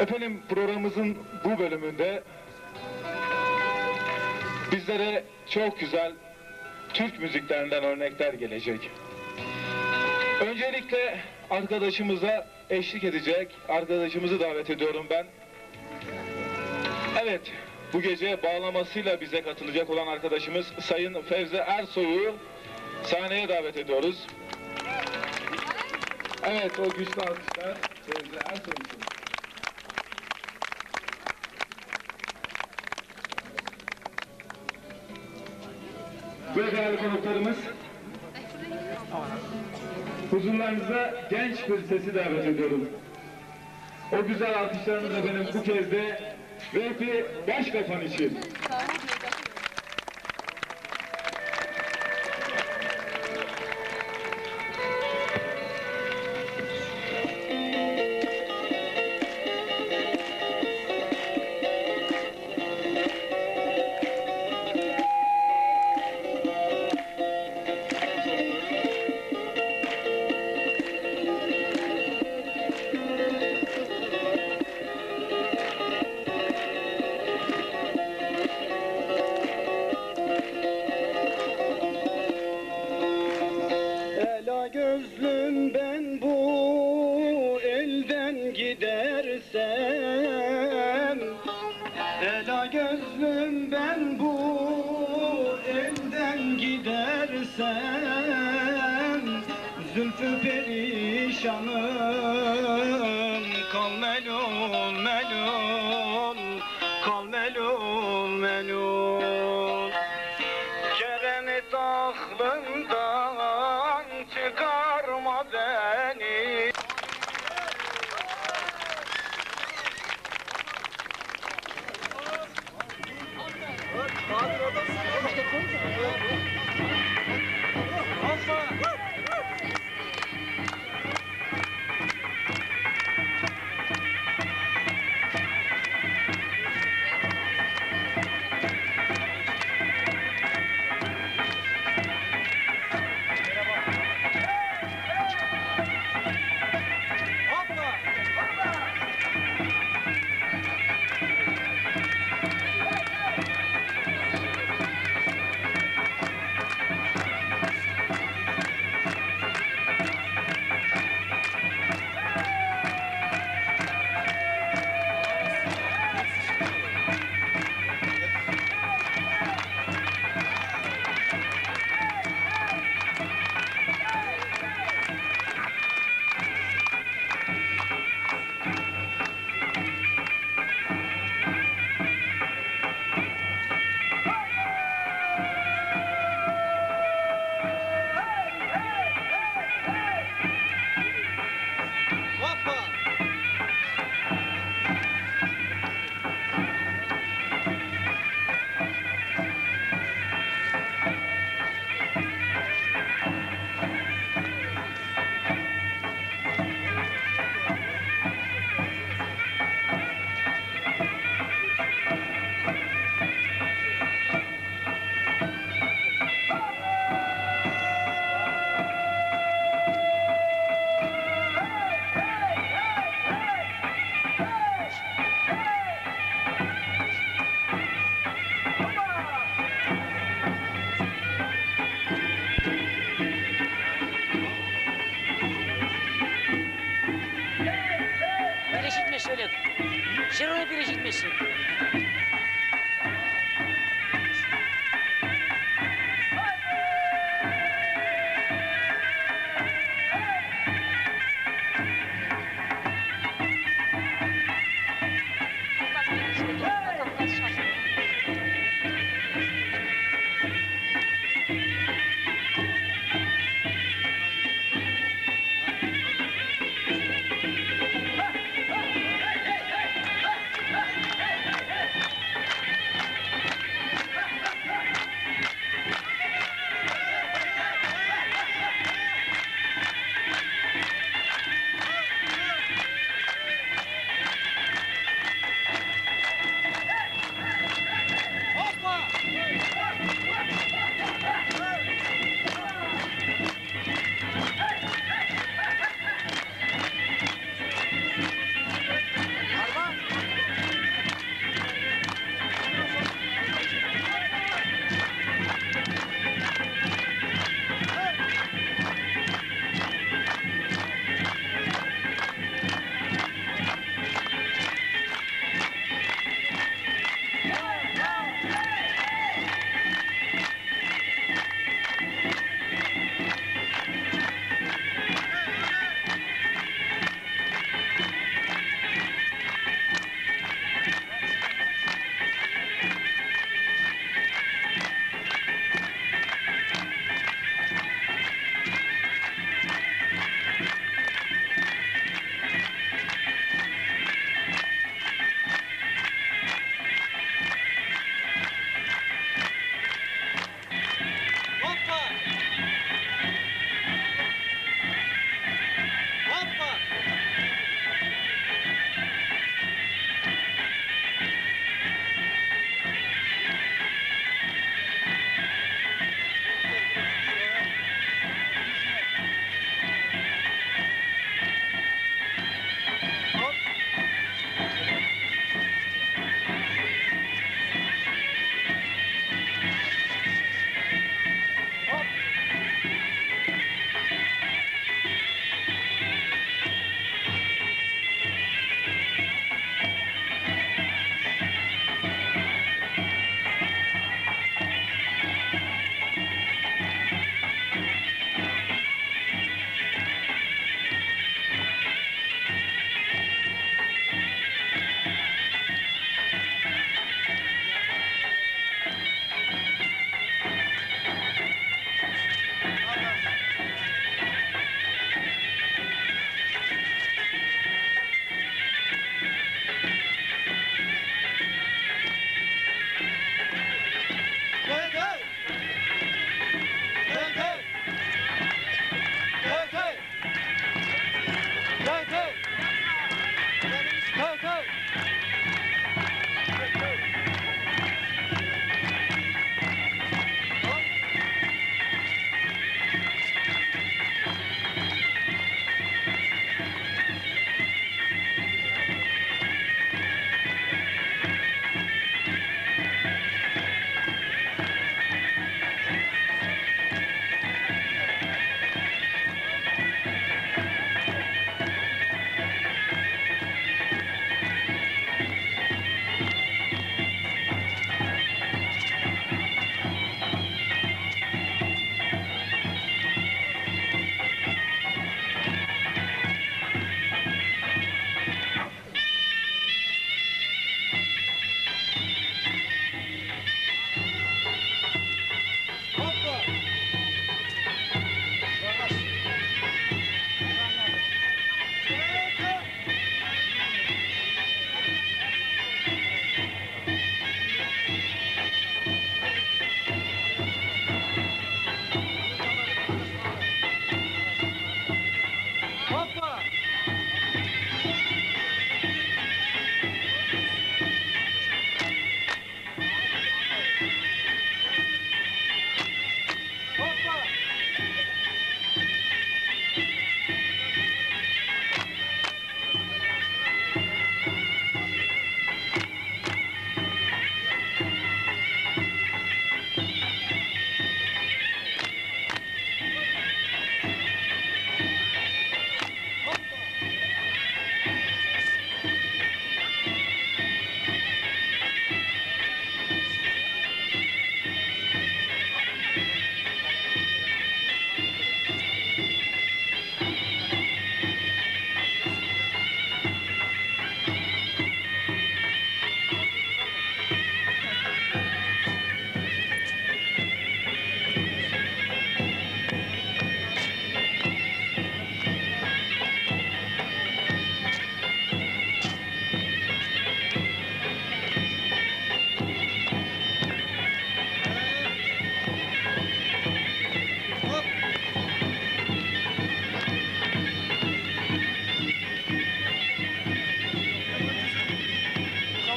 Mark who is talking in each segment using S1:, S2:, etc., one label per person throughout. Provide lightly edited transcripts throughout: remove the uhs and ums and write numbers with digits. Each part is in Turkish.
S1: Efendim, programımızın bu bölümünde bizlere çok güzel Türk müziklerinden örnekler gelecek. Öncelikle arkadaşımıza eşlik edecek arkadaşımızı davet ediyorum ben. Evet, bu gece bağlamasıyla bize katılacak olan arkadaşımız Sayın Fevzi Ersoy'u sahneye davet ediyoruz. Evet, o güçlü alkışlar Fevzi Ersoy için. Ve değerli konuklarımız, huzurlarınıza genç bir sesi davet ediyorum. O güzel alkışlarınız efendim bu kez de Vehbi Başkafan için.
S2: Gözlüm ben bu elden gidersem, ela gözlüm ben bu elden gidersem, zülfü perişanım, kal melul melul, kal melul melul. Kerem-i tahlından çıkarma beni.
S3: Birleşitme söyle. Şiron'u birleşitmesin.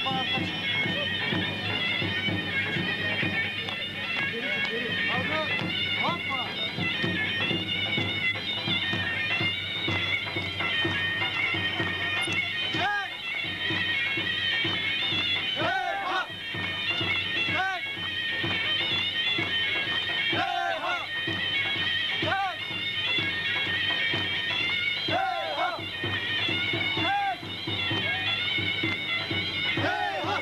S2: bana kaç. Hadi, hoppa. Hey! Hey, ha! Hey! Hey, ha! Hey! Hey, ha! Hey! Hey, ha!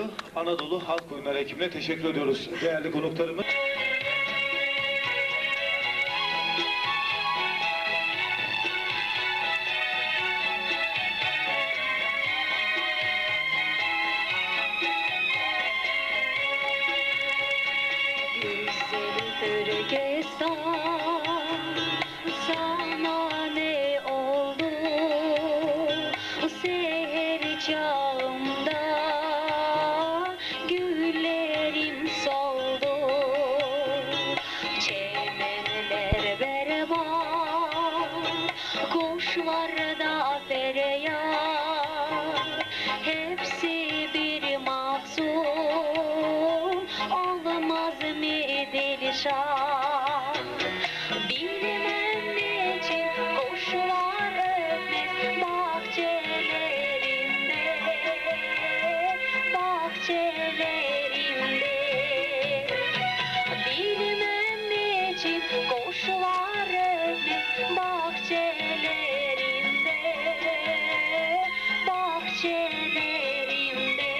S4: Anadolu, Anadolu Halk Oyunları ekibine teşekkür ediyoruz. Değerli konuklarımız.
S5: Güzel Hürgestan, sana ne oldu? Seher çağımda güllerim soldu. Çemenler berbat, kuşlarda feryat, hepsi bir mahzun, olmaz mı delişan? Bilmem niçin kuşlar ötmez bahçelerimde, bahçelerimde. Bilmem niçin kuşlar ötmez bahçelerimde, bahçelerimde.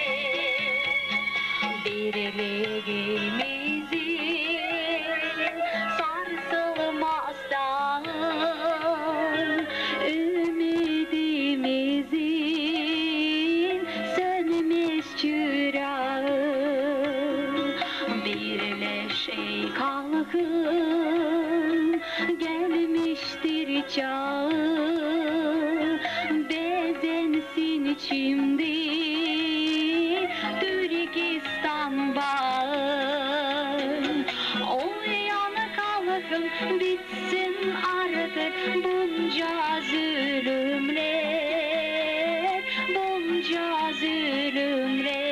S5: Birliğimizin sarsılmaz dağı, ümidimizin sönmüş çırağı. Birleşey kalkın, gelmiştir çağı, bezensin şimdi Türkistan bağı. Uyan kalkın, bitsin artık bunca zulümler, bunca zulümler.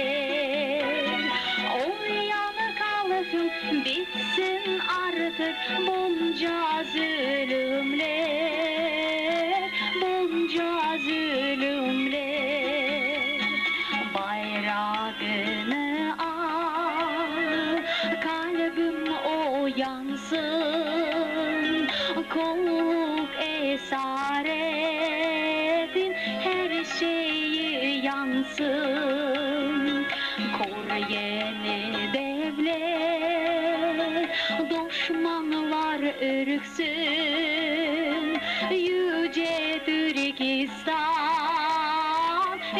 S5: Uyan kalkın, bitsin artık bunca zulümler, bunca zulümler. Bayrağını al, kalbim uyansın, kovuk esaretin her şeyi yansın. Kur yeni devlet, düşmanlar ürksün, yüce Türkistan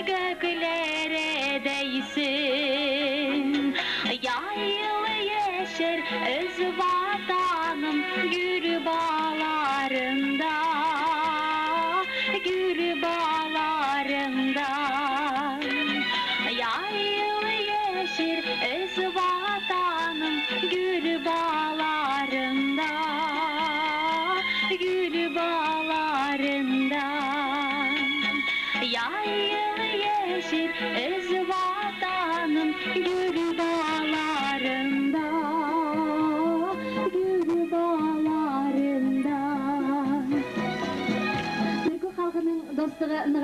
S5: göklere değsin. Yayıl yeşer öz vatanım gül bağlarında, gül bağlarında. Yayıl yeşer öz vatanım gül bağlarında, gül bağlarında. Yayıl yeşil öz vatanım gül bağlarında, gül bağlarında. Türk halkının dostları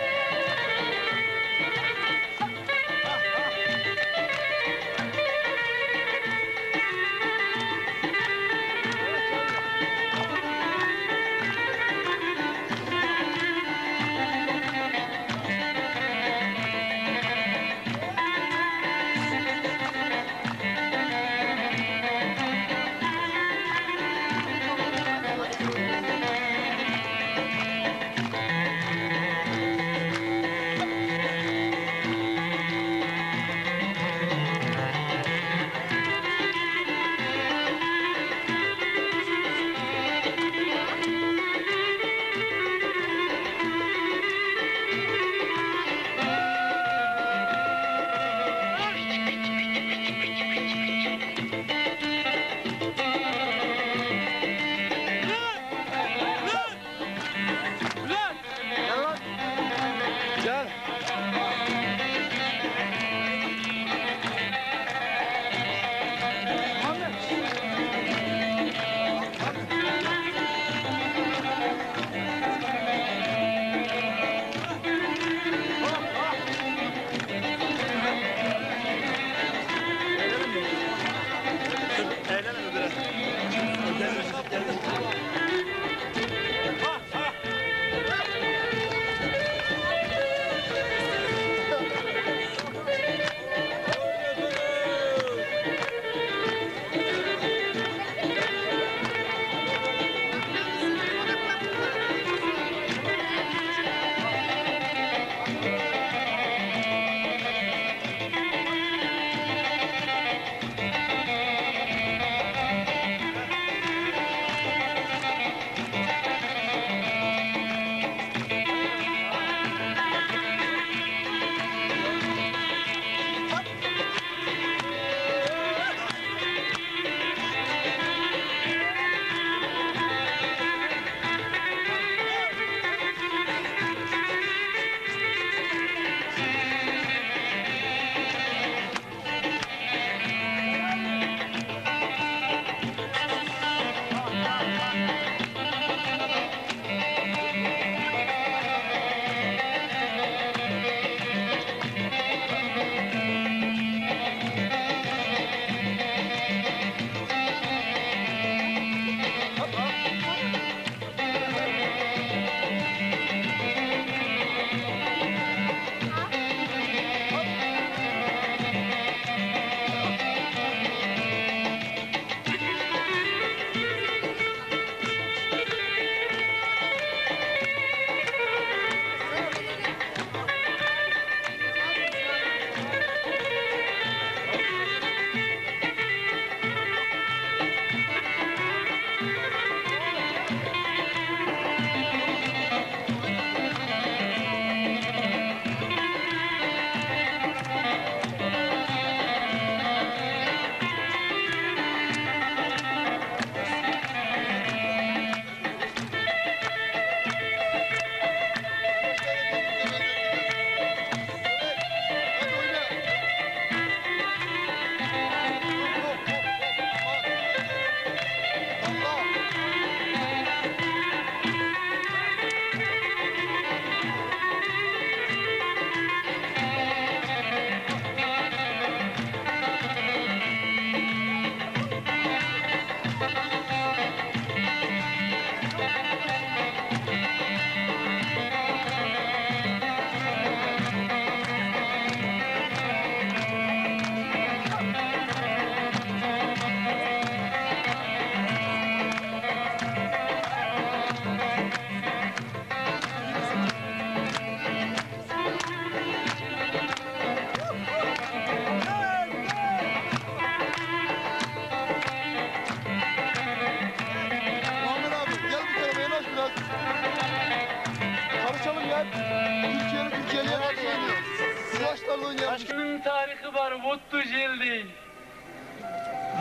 S6: bottu jeldi.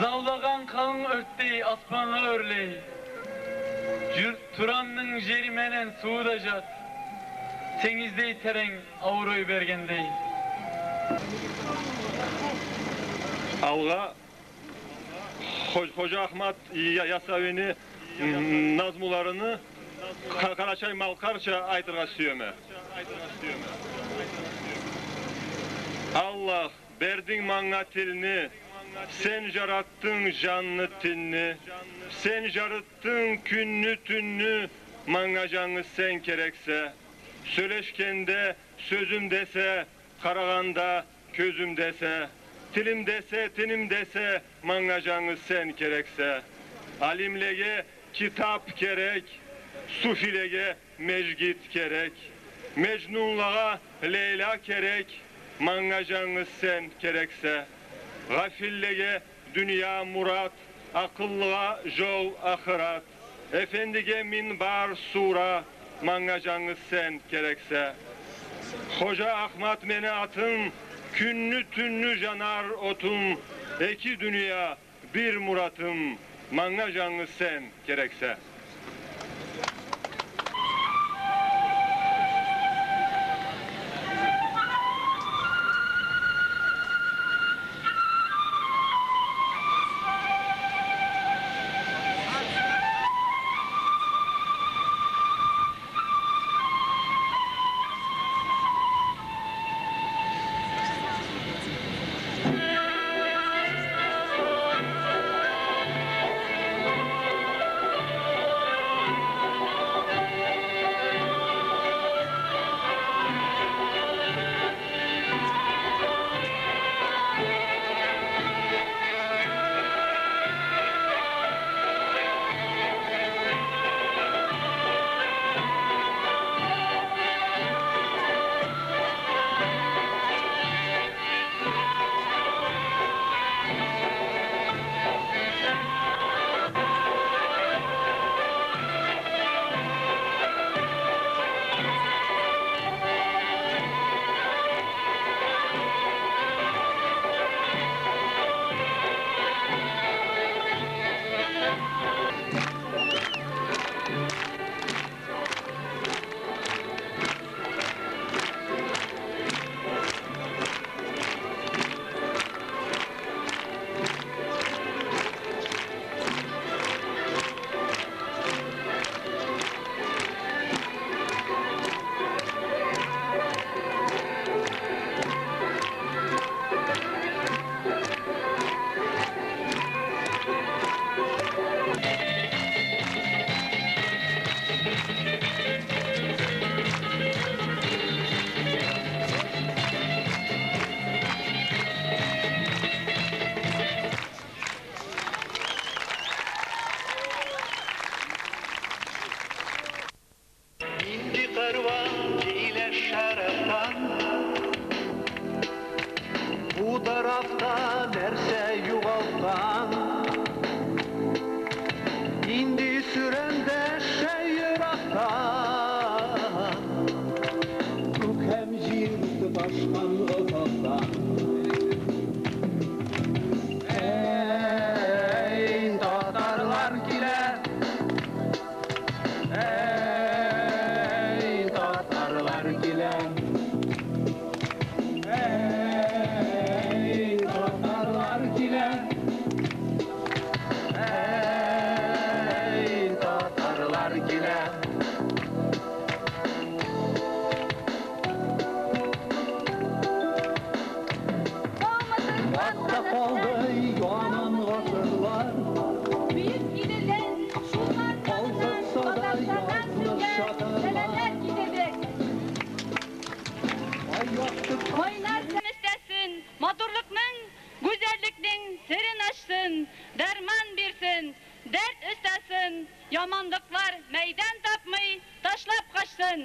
S6: Zavlagan kalın örttey asmanla örley. Turanның jeri menen suğu da jat. Senizdey tereң avroy bergendey.
S7: Alga Hoca Ahmet Yasavini nazmularını Karaçay Malkarça aytırga süyöme. Allah berdin manga tilini, sen jarattın canlı tilini, sen jarıttın künnü tünnü, manga canı sen kerekse, söyleşkende sözüm dese, karaganda közüm dese, tilim dese, tinim dese, manga canı sen kerekse, alimlege kitap gerek, sufilege mecgit gerek, Mecnunlağa Leyla gerek, manga canı sen kerekse, gafillege dünya murat, akıllığa yol ahirat, efendige minbar sura, manga canı sen kerekse. Hoca Ahmet mene atın, künnü tünnü canar otun, iki dünya bir muratım, manga canı sen gerekse.
S2: Bu tarafta derse yuvaltan, indi sürende şehirahtan, Kuk hemcirdi başkan otoktan. Ey Tatarlar gile, ey Tatarlar gile, ey Tatarlar gile, ey Tatarlar gile. Hatta kaldı yanan hatırlar,
S5: Büyük gidilen şunlar
S2: Olsa da yazılır şakalar.
S5: Seneler gidecek.
S2: Ay yaktık
S5: Oynarsın istesin, madurlukның, güzellikning serin açsın, derman birsin, dert istesin, yamanlıklar meydan tapmay, taşlap kaçsın.